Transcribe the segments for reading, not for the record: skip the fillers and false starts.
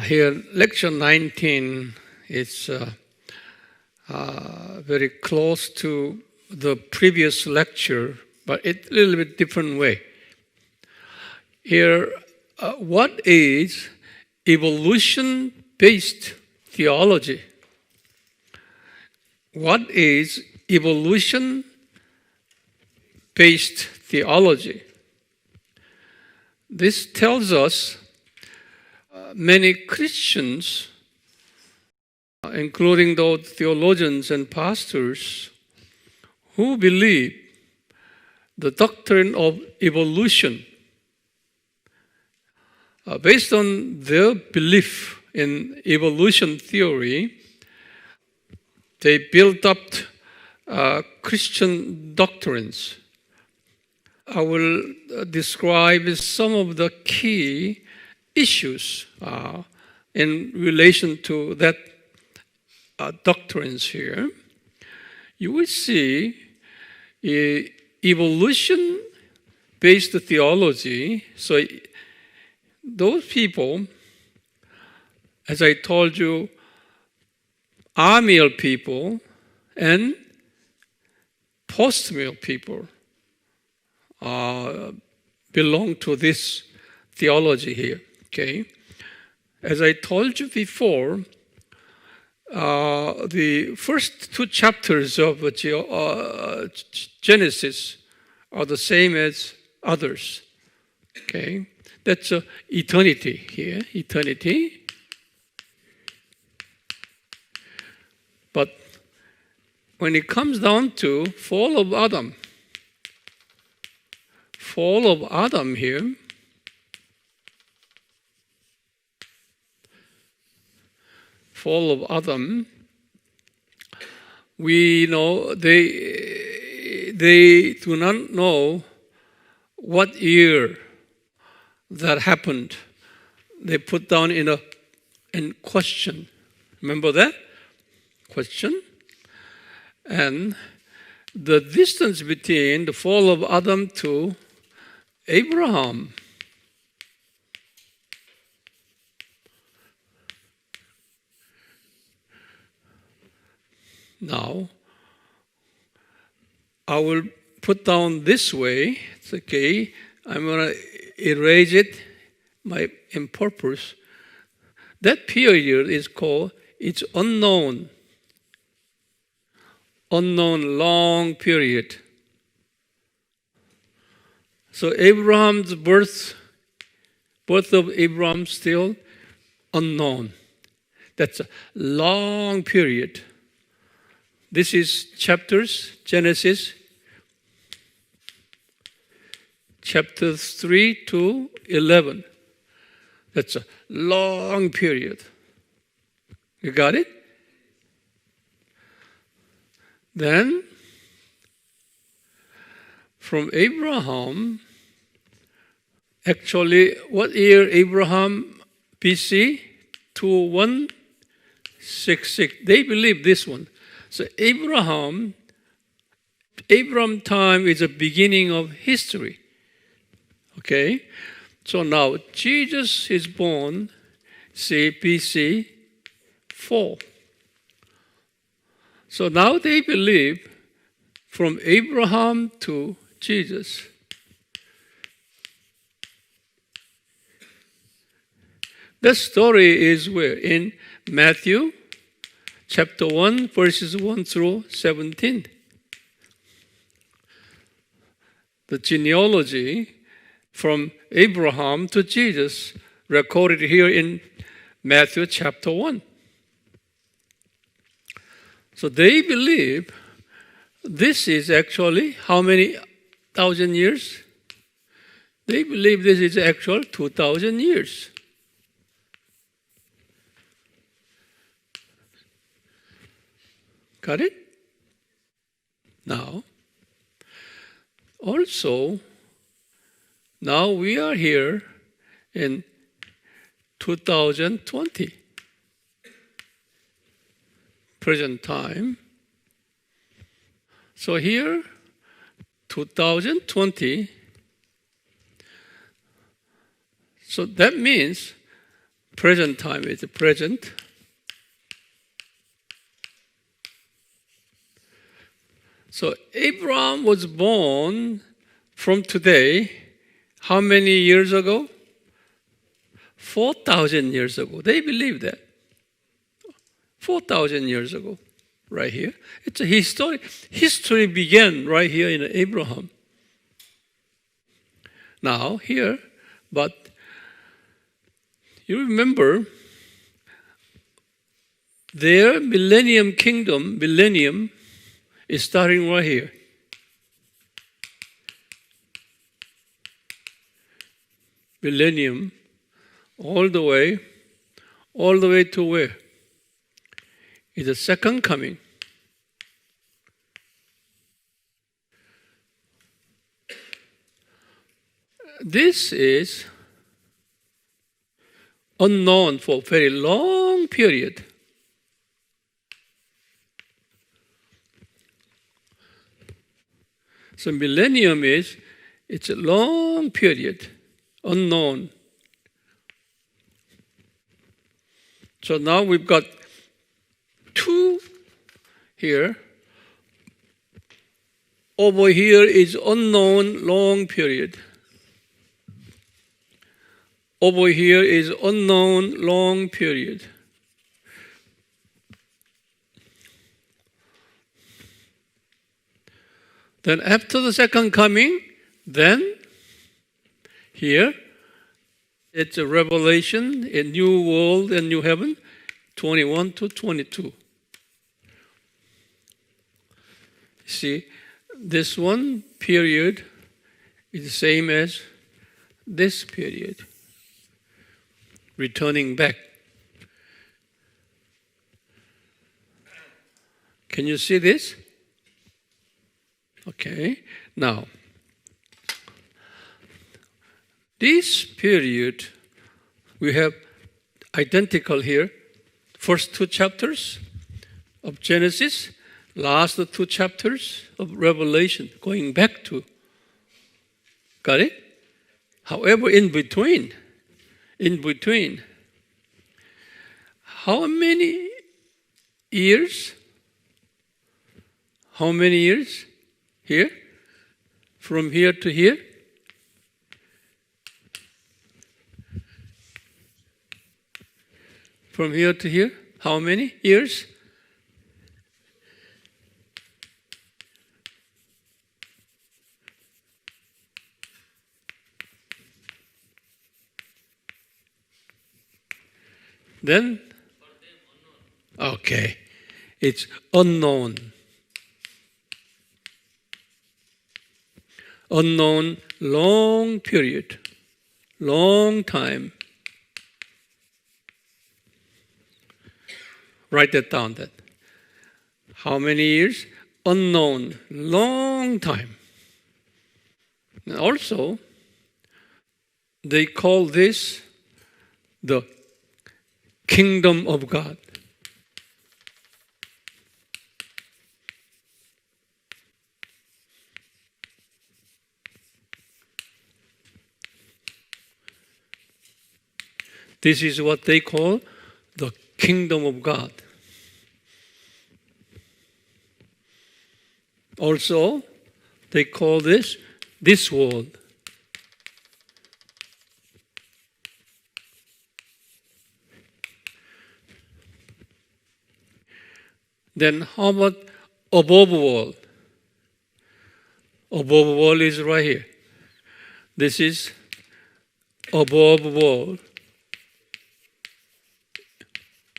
Here, lecture 19 is very close to the previous lecture, but it's a little bit different way. Here, what is evolution-based theology? What is evolution-based theology? This tells us many Christians, including those theologians and pastors, who believe the doctrine of evolution. Based on their belief in evolution theory, they built up Christian doctrines. I will describe some of the key issues in relation to that doctrines here. You will see evolution-based theology. So those people, as I told you, amial people and post-mill people belong to this theology here. Okay, as I told you before, the first two chapters of Genesis are the same as others. Okay, that's eternity here, eternity. But when it comes down to fall of Adam here, fall of Adam, we know they do not know what year that happened. They put down in question. Remember that? Question. And the distance between the fall of Adam to Abraham, now, I will put down this way. It's okay. I'm going to erase it in purpose. That period is called, it's unknown. Unknown, long period. So Abraham's birth of Abraham still unknown. That's a long period. This is chapters, Genesis, chapters 3 to 11. That's a long period. You got it? Then, from Abraham, actually, what year Abraham BC? 2166. They believe this one. So Abraham time is the beginning of history. Okay? So now Jesus is born, say BC 4. So now they believe from Abraham to Jesus. The story is where? In Matthew chapter 1, verses 1 through 17. The genealogy from Abraham to Jesus recorded here in Matthew chapter 1. So they believe this is actually how many thousand years? They believe this is actual 2,000 years. Got it? Now, also, now we are here in 2020, present time. So here, 2020, so that means present time is the present. So Abraham was born from today, how many years ago? 4,000 years ago. They believe that. 4,000 years ago, right here. It's a history. History began right here in Abraham. Now, here, but you remember their millennium kingdom, millennium, is starting right here. Millennium, all the way to where? Is the second coming. This is unknown for a very long period. So millennium it's a long period, unknown. So now we've got two here. Over here is unknown, long period. Over here is unknown, long period. Then after the second coming, then here, it's a revelation, a new world and new heaven, 21 to 22. See, this one period is the same as this period. Returning back. Can you see this? Okay. Now, this period, we have identical here. First two chapters of Genesis, last two chapters of Revelation, going back to. Got it? However, in between, how many years? How many years? Here? From here to here? From here to here? How many years? Then? Okay. It's unknown. Unknown, long period, long time. Write that down. That. How many years? Unknown, long time. And also, they call this the kingdom of God. This is what they call the kingdom of God. Also, they call this world. Then how about above world? Above world is right here. This is above world.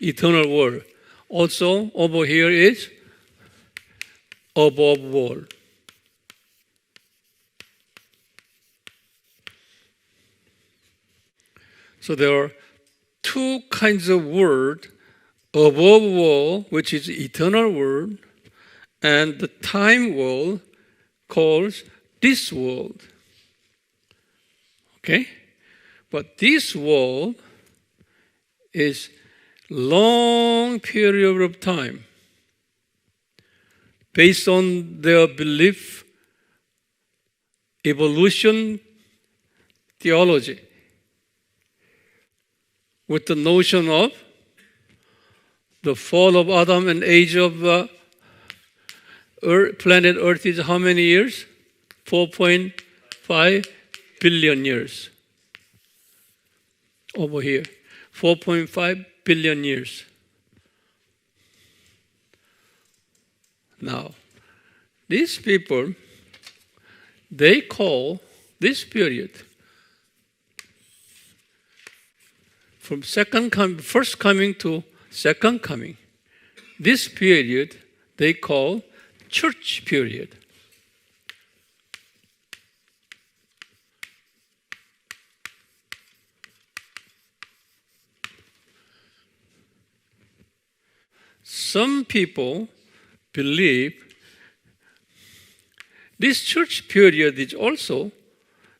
Eternal world. Also, over here is above world. So there are two kinds of world: above world, which is eternal world, and the time world calls this world. Okay? But this world is long period of time based on their belief, evolution, theology. with the notion of the fall of Adam and age of planet Earth is how many years? 4.5 billion years. Over here, 4.5 billion years. Now, these people, they call this period from first coming to second coming. This period they call church period. Some people believe this church period is also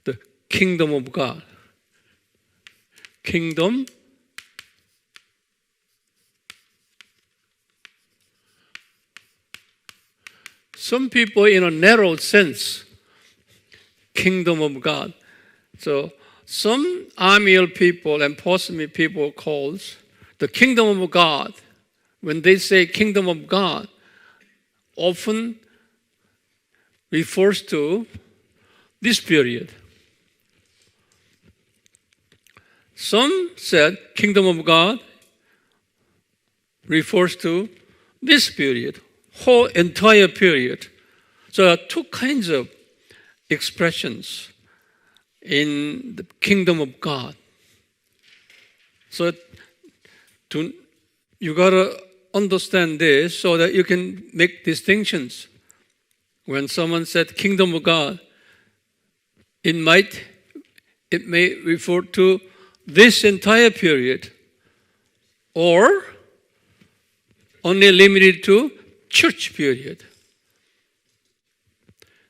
the kingdom of God. Kingdom. Some people, in a narrow sense, kingdom of God. So some Amiel people and post-me people calls the kingdom of God. When they say kingdom of God, often refers to this period. Some said kingdom of God refers to this period, whole entire period. So there are two kinds of expressions in the kingdom of God. So you got to understand this so that you can make distinctions. When someone said kingdom of God, it may refer to this entire period or only limited to church period.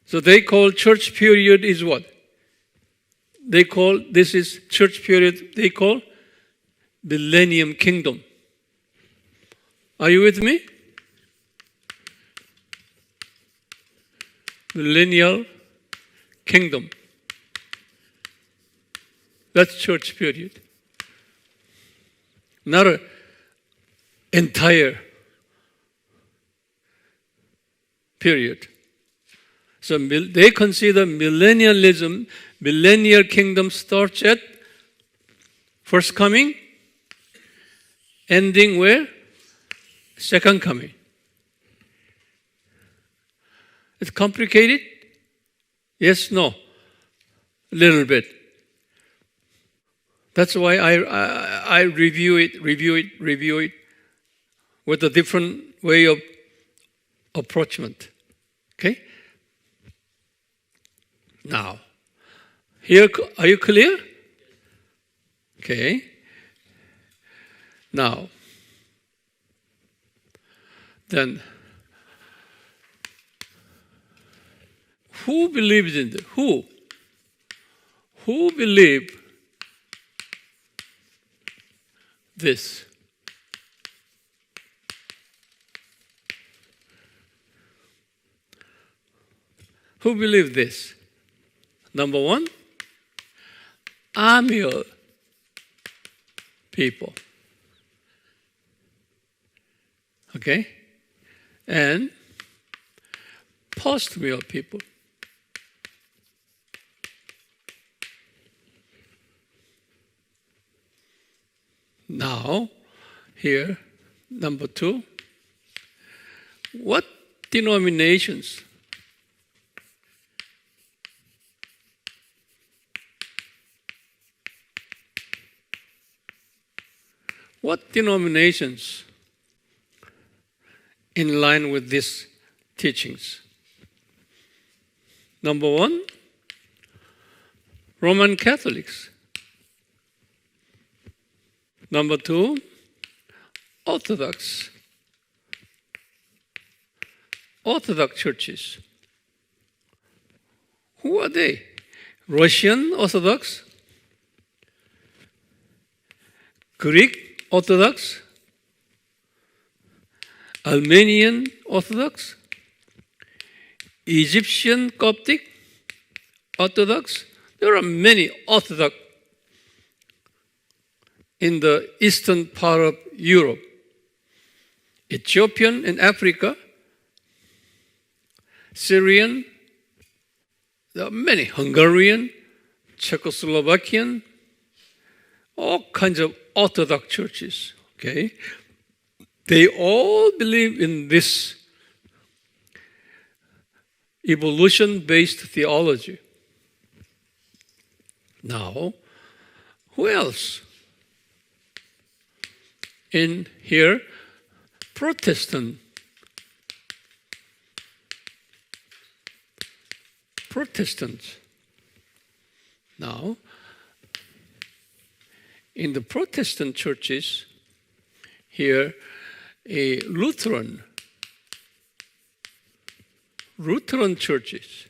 So they call church period is what? This is church period, they call millennium kingdom. Are you with me? Millennial kingdom. That's church period. Not an entire period. So they consider millennialism, millennial kingdom starts at first coming, ending where? Second coming. It's complicated? Yes, no. A little bit. That's why I review it with a different way of approachment. Okay? Now, here, are you clear? Okay. Now, then, who believes in this? Who believe this? Who believe this? Number one, Amiel people. Okay? And post-meal people. Now, here, number two, what denominations in line with these teachings? Number one, Roman Catholics. Number two, Orthodox churches. Who are they? Russian Orthodox? Greek Orthodox? Armenian Orthodox? Egyptian Coptic Orthodox? There are many Orthodox in the eastern part of Europe, Ethiopian in Africa, Syrian, there are many, Hungarian, Czechoslovakian, all kinds of Orthodox churches, okay? They all believe in this evolution-based theology. Now, who else? In here, Protestants. Now, in the Protestant churches, here, a Lutheran churches,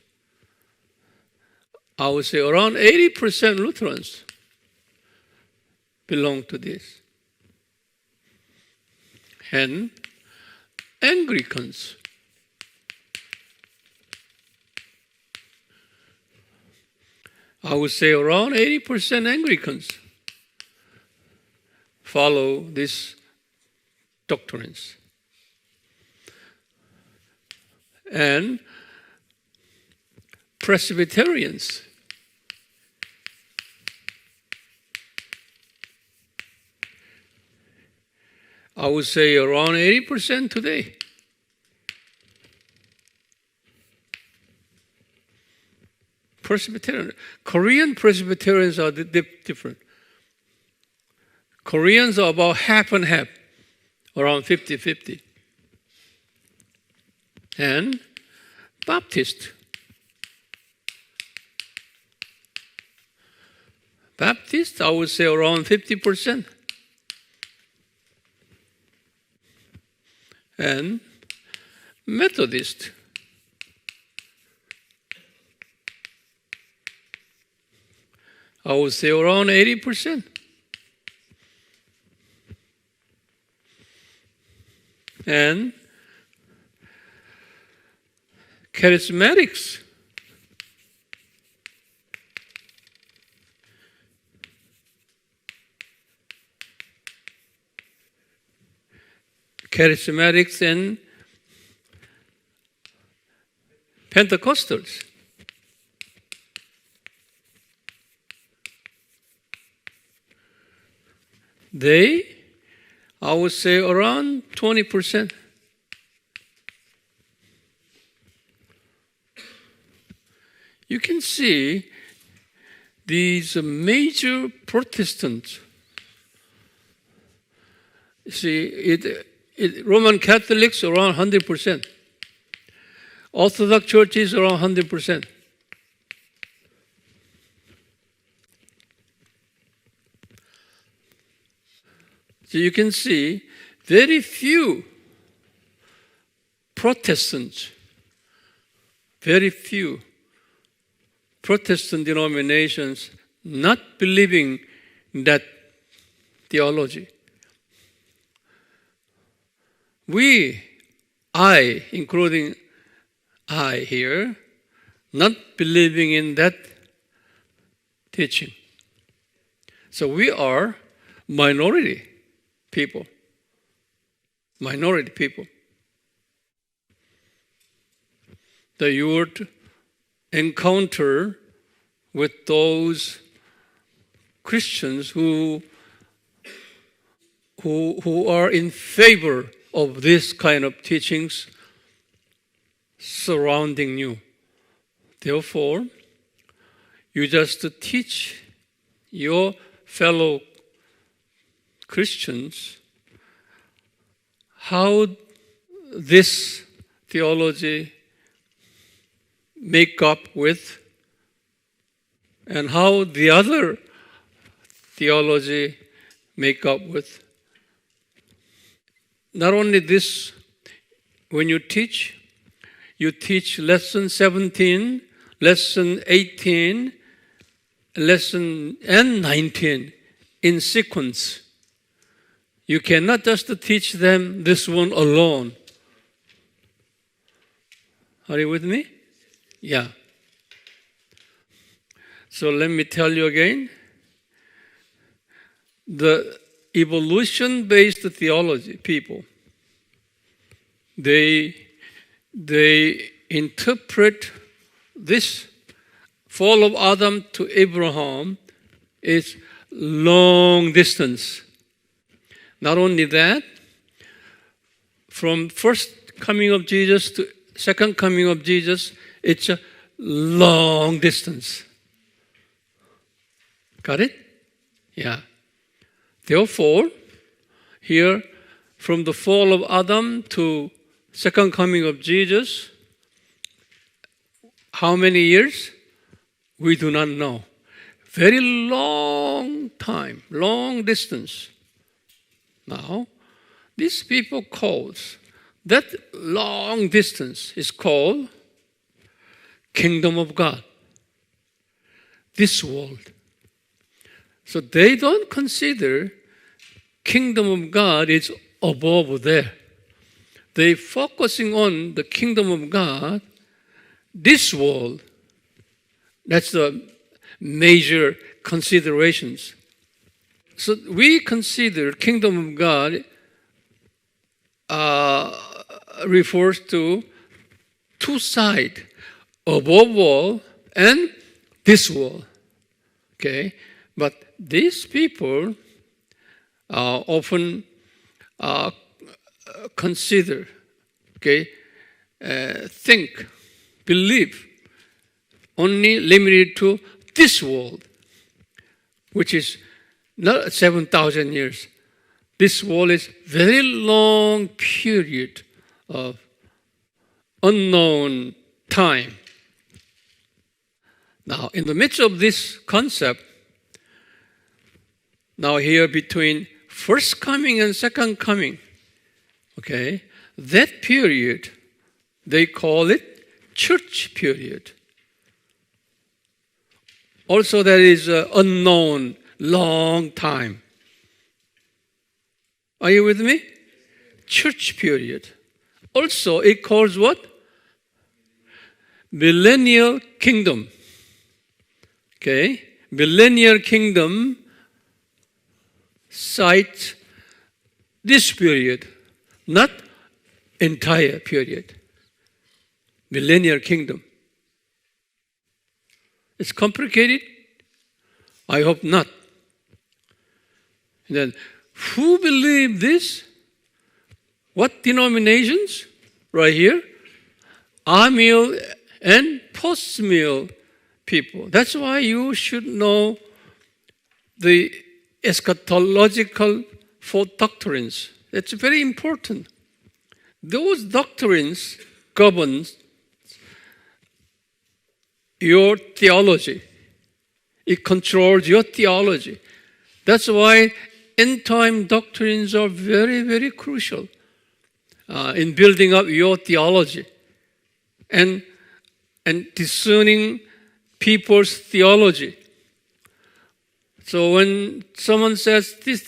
I would say around 80% Lutherans belong to this. And Anglicans. I would say around 80% Anglicans follow these doctrines. And Presbyterians. I would say around 80% today. Presbyterian. Korean Presbyterians are different. Koreans are about half and half, around 50-50. And Baptist. Baptist, I would say around 50%. And Methodist. I would say around 80%. And Charismatics. Charismatics and Pentecostals. They, I would say around 20%. You can see these major Protestants. See, Roman Catholics around 100%. Orthodox churches around 100%. So you can see very few Protestants, very few Protestant denominations not believing that theology. Including I here, not believing in that teaching. So we are minority people. Minority people. That you would encounter with those Christians who are in favor of this kind of teachings surrounding you. Therefore, you just teach your fellow Christians how this theology make up with and how the other theology make up with. Not only this, when you teach lesson 17, lesson 18, lesson and 19 in sequence. You cannot just teach them this one alone. Are you with me? Yeah. So let me tell you again. The evolution-based theology people. They interpret this fall of Adam to Abraham is long distance. Not only that, from first coming of Jesus to second coming of Jesus, it's a long distance. Got it? Yeah. Therefore, here, from the fall of Adam to second coming of Jesus, how many years? We do not know. Very long time, long distance. Now, these people calls, that long distance is called kingdom of God. This world. So they don't consider kingdom of God is above there. They focusing on the kingdom of God, this world. That's the major considerations. So we consider kingdom of God refers to two sides, above world and this world. Okay, but these people often consider, think, believe, only limited to this world, which is not 7,000 years. This world is very long period of unknown time. Now, in the midst of this concept, now here between first coming and second coming, that period, they call it church period. Also, that is an unknown, long time. Are you with me? Church period. Also, it calls what? Millennial kingdom. Millennial kingdom cites this period, not entire period. Millennial kingdom. It's complicated? I hope not. And then, who believe this? What denominations? Right here. Amill and post-mill people. That's why you should know the eschatological four doctrines. It's very important. Those doctrines govern your theology. It controls your theology. That's why end-time doctrines are very, very crucial in building up your theology and discerning people's theology. So when someone says this,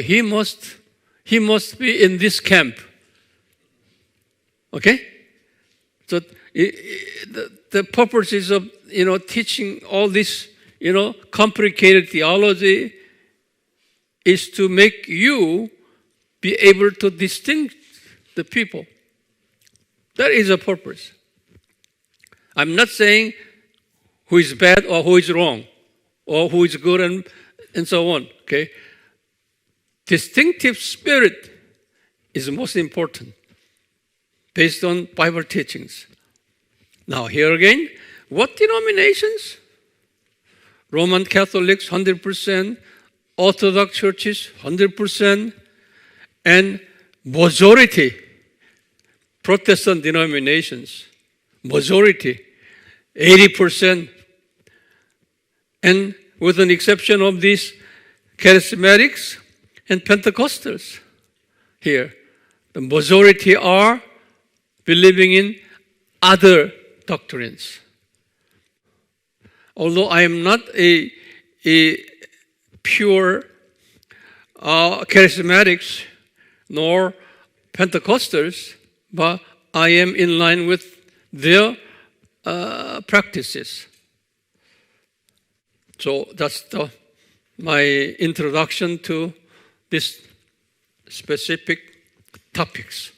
he must be in this camp. Okay? So the purposes of teaching all this complicated theology is to make you be able to distinguish the people. That is a purpose. I'm not saying who is bad or who is wrong or who is good and so on. Okay? Distinctive spirit is most important based on Bible teachings. Now here again, what denominations? Roman Catholics 100%, Orthodox churches 100%, and majority Protestant denominations, majority 80%. And with an exception of these charismatics and Pentecostals here, the majority are believing in other doctrines. Although I am not a pure charismatics nor Pentecostals, but I am in line with their practices. So that's the my introduction to these specific topics.